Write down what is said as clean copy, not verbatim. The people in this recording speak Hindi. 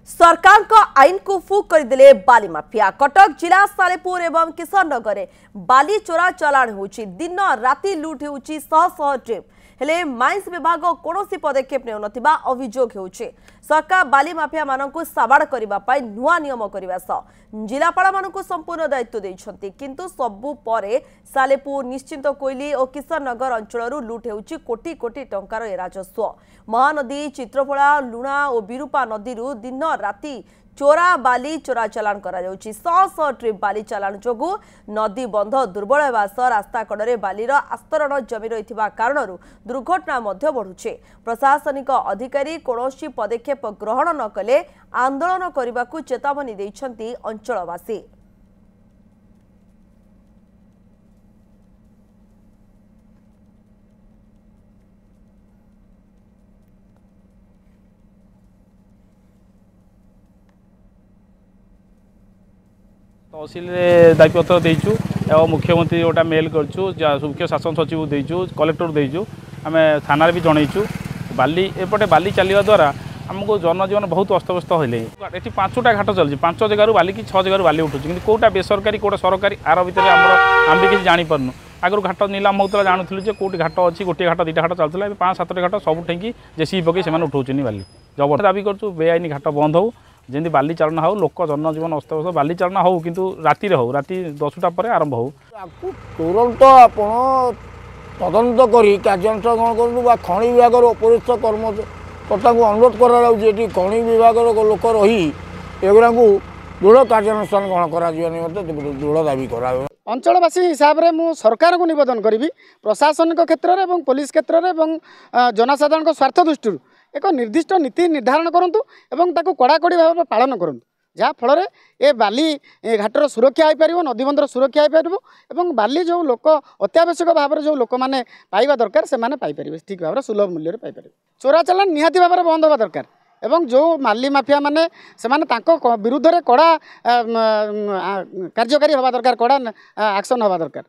सरकार को आईन को फूक करदे बाली माफिया। कटक जिला सालेपुर एवं किशननगर बाली चोरा चलाण होउछि। दिन राति लुट होउछि शह शह ट्रिप हेले माइंस विभाग कौन पदक्षेप नेउनथिबा अभियोग होउछि। सरकार बाली माफिया मानकु साबाड़ करिबा पाई नुआ नियम करिबा सह जिलापाल मानकु संपूर्ण दायित्व दैछन्ति। किंतु सबु परे सालेपुर निश्चिंत कोइली और किशननगर अंचलरू लुट होउछि कोटी कोटी टंकार ए राजस्व। महानदी चित्रफोड़ा लुणा और विरूपा नदीरू दिन राति चोरा बाली चोरा चलाण करा जाउछि। शह शह ट्रिप बाली चलाण जोगु नदी बंध दुर्बल हेबा सह रास्ता कड़े बालीर आस्तरण जमी रहिथिबा कारणरू दुर्घटना मध्य बढ़ुछि। प्रशासनिक अधिकारी कौनसी पदक्षेप ग्रहण न कले आंदोलन करबाकू चेतावनी दैछन्ति अंचलवासी। तहसिल दायित्व देचु एवं मुख्यमंत्री गोटा मेल करूँ मुख्य शासन सचिव देचु कलेक्टर देचु आम थाना भी जनईचु। बाली एपटे बाली चलने द्वारा आमको जनजीवन बहुत अस्तव्यस्त होले। ये 5टा घाट चलती 5 जगह बाली कि 6 जगह बाली उठुची कि कौटा बेसरकारी कौटा सरकारी आर भितर आम भी किसी जापरनु। आगु घाट नीलाम होता जानूँ जे कौटी घाट अच्छी गोटे घाट 2टा घाट चलता 5-7 घाट सब ठेकी जेसीबी पकई से उठाऊँ बाली जबर दाबी करूँ बेआईन घाट बंद हो जमी बाली चालना हो लोक जनजीवन अस्तव्यस्त बाली चालना हो किंतु राति हो राति 10टा पर आरंभ हो तुरंत आप तदंत कर कार्यानुष्ठान करूँ खनि विभाग उपरिस्थ कर्मकर्ता को अनुरोध कर खनि विभाग लोक रही एगुरा दृढ़ कार्यानुष्ठान ग्रहण कर दृढ़ दाबी करा। अंचलवासी हिसाब से मु सरकार को निवेदन करी प्रशासनिक क्षेत्र में पुलिस क्षेत्र में जनसाधारण स्वार्थ दृष्टि एक निर्दिष्ट नीति निर्धारण करूँ एवं ताकू कड़ाकड़ी भाव पालन करूँ जहाँ फल ए बाली घाटर सुरक्षा हो पार नदी बंधर सुरक्षा हो पार एवं बाली जो लोक अत्यावश्यक भाव में जो लोक मैंने पाइबा दरकार से पाइपर ठीक भाव सुलभ मूल्य पाइपर। चोरा चलाण निहाती भाव में बंद होगा दरकार एवं जो माली माफिया माने विरुद्ध में कड़ा कार्यकारी हवा दरकार कड़ा एक्शन हवा दरकार।